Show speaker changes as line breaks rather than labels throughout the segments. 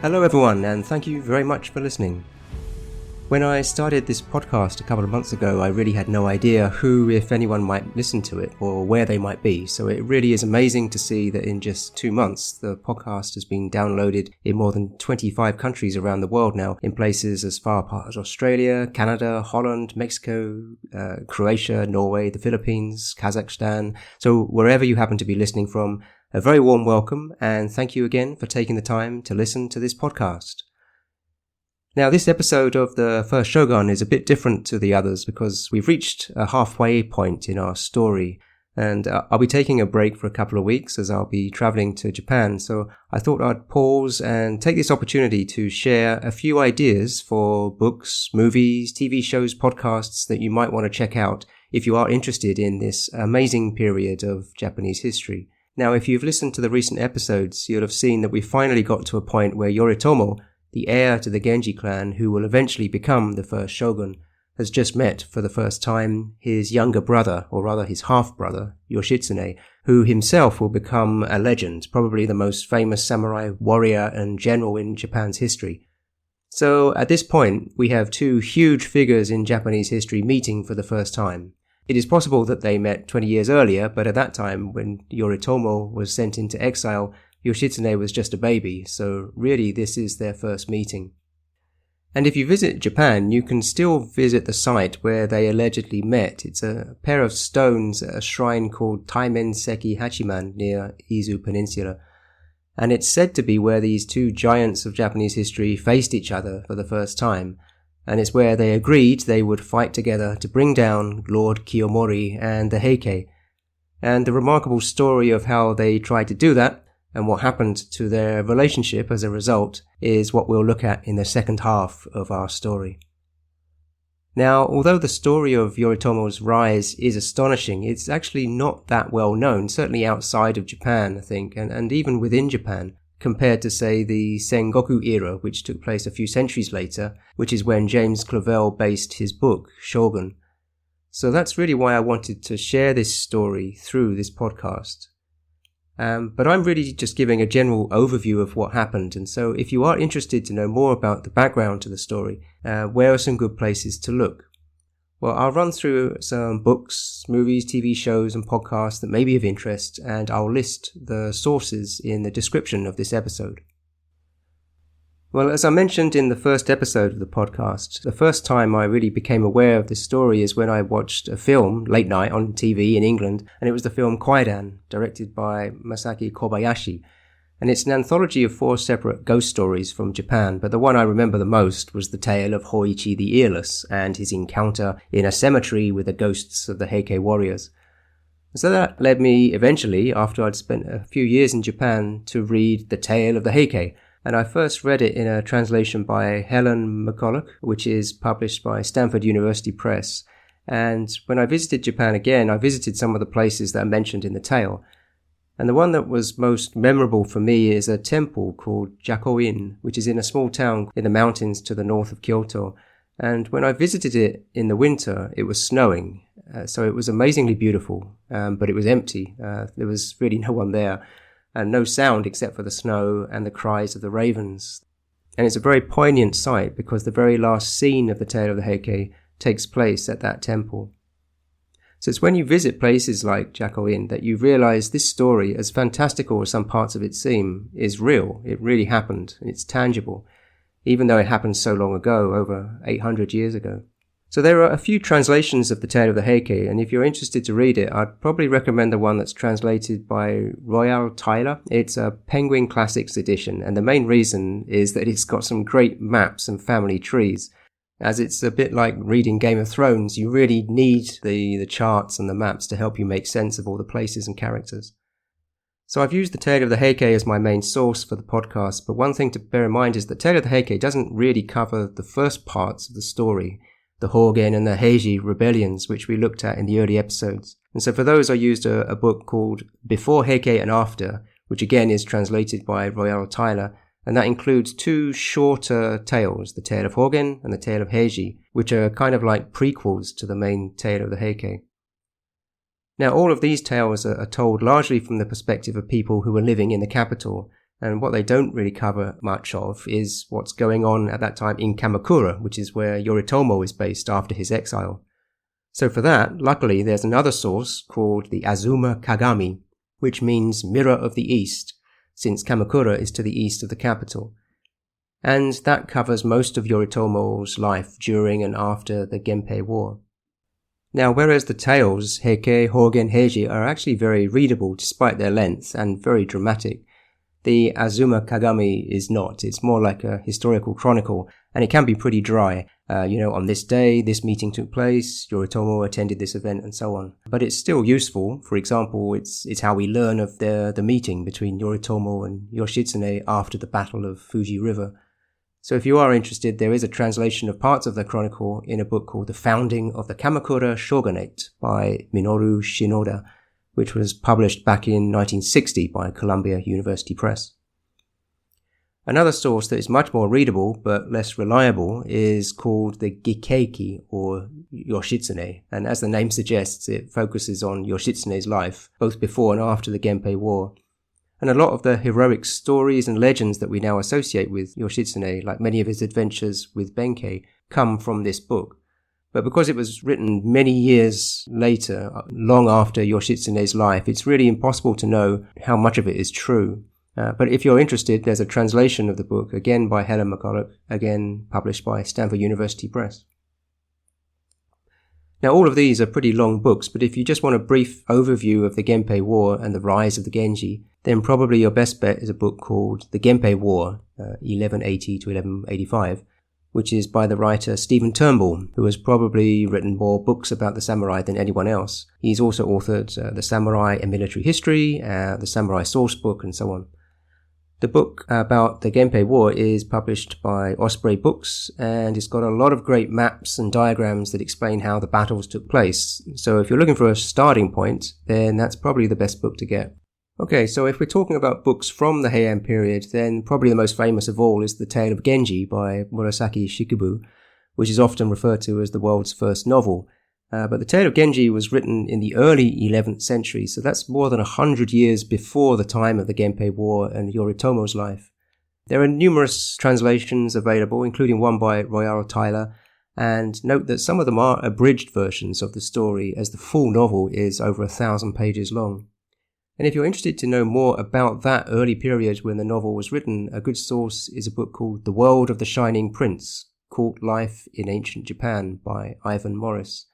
Hello everyone, and thank you very much for listening. When I started this podcast a couple of months ago, I really had no idea who, if anyone, might listen to it or where they might be. So it really is amazing to see that in just 2 months, the podcast has been downloaded in more than 25 countries around the world now, in places as far apart as Australia, Canada, Holland, Mexico, Croatia, Norway, the Philippines, Kazakhstan. So wherever you happen to be listening from, a very warm welcome, and thank you again for taking the time to listen to this podcast. Now, this episode of the first Shogun is a bit different to the others because we've reached a halfway point in our story, and I'll be taking a break for a couple of weeks as I'll be traveling to Japan, so I thought I'd pause and take this opportunity to share a few ideas for books, movies, TV shows, podcasts that you might want to check out if you are interested in this amazing period of Japanese history. Now, if you've listened to the recent episodes, you'll have seen that we finally got to a point where Yoritomo, the heir to the Genji clan who will eventually become the first shogun, has just met for the first time his younger brother, or rather his half-brother, Yoshitsune, who himself will become a legend, probably the most famous samurai warrior and general in Japan's history. So at this point, we have two huge figures in Japanese history meeting for the first time. It is possible that they met 20 years earlier, but at that time, when Yoritomo was sent into exile, Yoshitsune was just a baby, so really this is their first meeting. And if you visit Japan, you can still visit the site where they allegedly met. It's a pair of stones at a shrine called Taimen Seki Hachiman near Izu Peninsula. And it's said to be where these two giants of Japanese history faced each other for the first time. And it's where they agreed they would fight together to bring down Lord Kiyomori and the Heike. And the remarkable story of how they tried to do that and what happened to their relationship as a result is what we'll look at in the second half of our story. Now, although the story of Yoritomo's rise is astonishing, it's actually not that well known, certainly outside of Japan, I think, and even within Japan, compared to, say, the Sengoku era, which took place a few centuries later, which is when James Clavell based his book, Shogun. So that's really why I wanted to share this story through this podcast. But I'm really just giving a general overview of what happened, and so if you are interested to know more about the background to the story, where are some good places to look? Well, I'll run through some books, movies, TV shows and podcasts that may be of interest, and I'll list the sources in the description of this episode. Well, as I mentioned in the first episode of the podcast, the first time I really became aware of this story is when I watched a film late night on TV in England, and it was the film Kwaidan, directed by Masaki Kobayashi. And it's an anthology of 4 separate ghost stories from Japan, but the one I remember the most was the tale of Hoichi the Earless and his encounter in a cemetery with the ghosts of the Heike warriors. So that led me eventually, after I'd spent a few years in Japan, to read The Tale of the Heike. And I first read it in a translation by Helen McCullough, which is published by Stanford University Press. And when I visited Japan again, I visited some of the places that are mentioned in the tale. And the one that was most memorable for me is a temple called Jakoin, which is in a small town in the mountains to the north of Kyoto. And when I visited it in the winter, it was snowing. So it was amazingly beautiful, but it was empty. There was really no one there. And no sound except for the snow and the cries of the ravens. And it's a very poignant sight because the very last scene of the Tale of the Heike takes place at that temple. So it's when you visit places like Jakoin that you realize this story, as fantastical as some parts of it seem, is real. It really happened. It's tangible, even though it happened so long ago, over 800 years ago. So there are a few translations of the Tale of the Heike, and if you're interested to read it, I'd probably recommend the one that's translated by Royall Tyler. It's a Penguin Classics edition, and the main reason is that it's got some great maps and family trees. As it's a bit like reading Game of Thrones, you really need the charts and the maps to help you make sense of all the places and characters. So I've used the Tale of the Heike as my main source for the podcast, but one thing to bear in mind is that Tale of the Heike doesn't really cover the first parts of the story, the Hogen and the Heiji rebellions, which we looked at in the early episodes. And so for those I used a book called Before Heike and After, which again is translated by Royall Tyler, and that includes 2 shorter tales, the Tale of Hogen and the Tale of Heiji, which are kind of like prequels to the main Tale of the Heike. Now, all of these tales are told largely from the perspective of people who were living in the capital, And what they don't really cover much of is what's going on at that time in Kamakura, which is where Yoritomo is based after his exile. So for that, luckily, there's another source called the Azuma Kagami, which means Mirror of the East, since Kamakura is to the east of the capital. And that covers most of Yoritomo's life during and after the Gempei War. Now, whereas the tales, Heike, Hogen, Heiji, are actually very readable despite their length and very dramatic, the Azuma Kagami is not. It's more like a historical chronicle, and it can be pretty dry. On this day, this meeting took place, Yoritomo attended this event, and so on. But it's still useful. For example, it's how we learn of the meeting between Yoritomo and Yoshitsune after the Battle of Fuji River. So if you are interested, there is a translation of parts of the chronicle in a book called The Founding of the Kamakura Shogunate by Minoru Shinoda, which was published back in 1960 by Columbia University Press. Another source that is much more readable but less reliable is called the Gikeiki, or Yoshitsune, and as the name suggests, it focuses on Yoshitsune's life, both before and after the Gempei War. And a lot of the heroic stories and legends that we now associate with Yoshitsune, like many of his adventures with Benkei, come from this book. But because it was written many years later, long after Yoshitsune's life, it's really impossible to know how much of it is true. But if you're interested, there's a translation of the book, again by Helen McCullough, again published by Stanford University Press. Now, all of these are pretty long books, but if you just want a brief overview of the Gempei War and the rise of the Genji, then probably your best bet is a book called The Gempei War, 1180 to 1185, which is by the writer Stephen Turnbull, who has probably written more books about the samurai than anyone else. He's also authored The Samurai and Military History, The Samurai Source Book, and so on. The book about the Gempei War is published by Osprey Books, and it's got a lot of great maps and diagrams that explain how the battles took place. So if you're looking for a starting point, then that's probably the best book to get. Okay, so if we're talking about books from the Heian period, then probably the most famous of all is The Tale of Genji by Murasaki Shikibu, which is often referred to as the world's first novel. But The Tale of Genji was written in the early 11th century, so that's more than 100 years before the time of the Gempei War and Yoritomo's life. There are numerous translations available, including one by Royall Tyler, and note that some of them are abridged versions of the story, as the full novel is over 1,000 pages long. And if you're interested to know more about that early period when the novel was written, a good source is a book called The World of the Shining Prince, Court Life in Ancient Japan by Ivan Morris.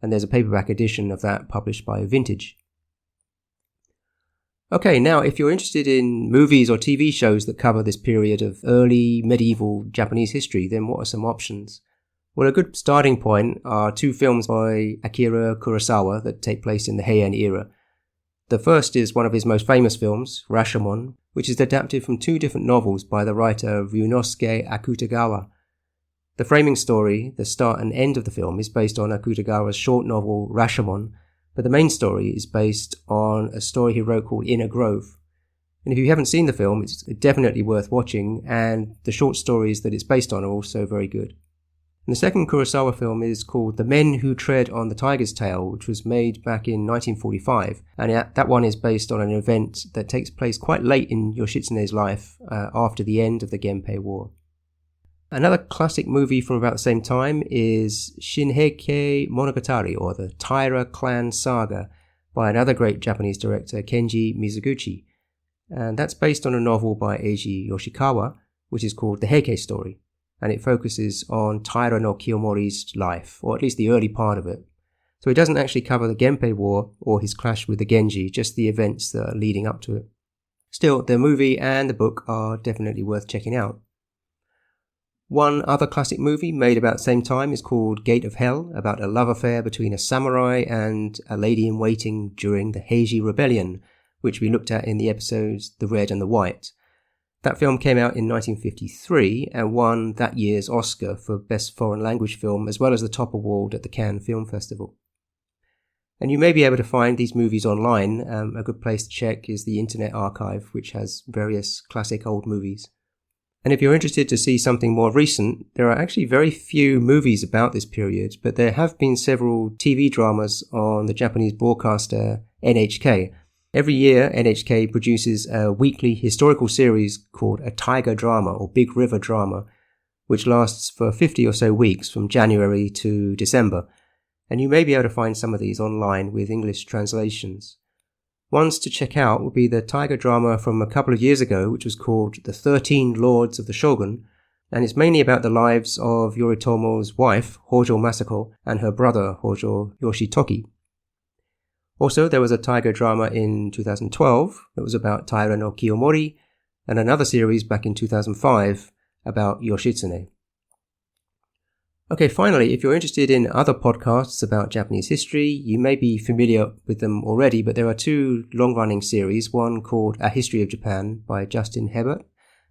And there's a paperback edition of that published by Vintage. Okay, now if you're interested in movies or TV shows that cover this period of early medieval Japanese history, then what are some options? Well, a good starting point are two films by Akira Kurosawa that take place in the Heian era. The first is one of his most famous films, Rashomon, which is adapted from two different novels by the writer Ryunosuke Akutagawa. The framing story, the start and end of the film, is based on Akutagawa's short novel Rashomon, but the main story is based on a story he wrote called Inner Grove. And if you haven't seen the film, it's definitely worth watching, and the short stories that it's based on are also very good. And the second Kurosawa film is called The Men Who Tread on the Tiger's Tail, which was made back in 1945, and that one is based on an event that takes place quite late in Yoshitsune's life, after the end of the Gempei War. Another classic movie from about the same time is Shinheike Monogatari, or the Taira Clan Saga, by another great Japanese director, Kenji Mizoguchi. And that's based on a novel by Eiji Yoshikawa, which is called The Heike Story, and it focuses on Taira no Kiyomori's life, or at least the early part of it. So it doesn't actually cover the Gempei War or his clash with the Genji, just the events that are leading up to it. Still, the movie and the book are definitely worth checking out. One other classic movie made about the same time is called Gate of Hell, about a love affair between a samurai and a lady-in-waiting during the Heiji Rebellion, which we looked at in the episodes The Red and the White. That film came out in 1953 and won that year's Oscar for Best Foreign Language Film, as well as the top award at the Cannes Film Festival. And you may be able to find these movies online. A good place to check is the Internet Archive, which has various classic old movies. And if you're interested to see something more recent, there are actually very few movies about this period, but there have been several TV dramas on the Japanese broadcaster NHK. Every year, NHK produces a weekly historical series called a Tiger Drama or Big River Drama, which lasts for 50 or so weeks from January to December. And you may be able to find some of these online with English translations. Ones to check out would be the Tiger Drama from a couple of years ago, which was called The 13 Lords of the Shogun, and it's mainly about the lives of Yoritomo's wife, Hojo Masako, and her brother, Hojo Yoshitoki. Also, there was a Tiger Drama in 2012 that was about Taira no Kiyomori, and another series back in 2005 about Yoshitsune. Okay, finally, if you're interested in other podcasts about Japanese history, you may be familiar with them already, but there are two long-running series, one called A History of Japan by Justin Hebert,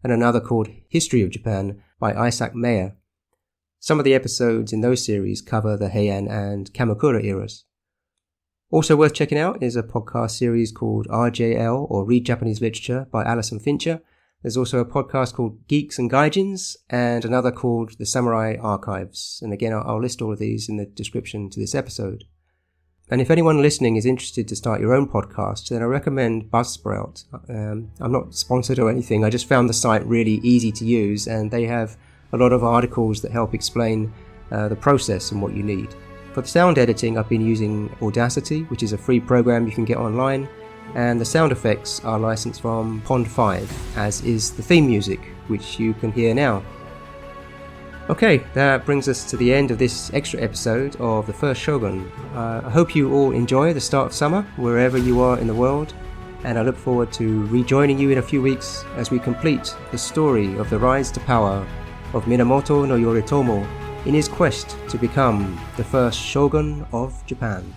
and another called History of Japan by Isaac Mayer. Some of the episodes in those series cover the Heian and Kamakura eras. Also worth checking out is a podcast series called RJL, or Read Japanese Literature, by Alison Fincher. There's also a podcast called Geeks and Gaijins, and another called The Samurai Archives. And again, I'll list all of these in the description to this episode. And if anyone listening is interested to start your own podcast, then I recommend Buzzsprout. I'm not sponsored or anything, I just found the site really easy to use, and they have a lot of articles that help explain the process and what you need. For the sound editing, I've been using Audacity, which is a free program you can get online, and the sound effects are licensed from Pond 5, as is the theme music, which you can hear now. Okay, that brings us to the end of this extra episode of The First Shogun. I hope you all enjoy the start of summer, wherever you are in the world, and I look forward to rejoining you in a few weeks as we complete the story of the rise to power of Minamoto no Yoritomo in his quest to become the first Shogun of Japan.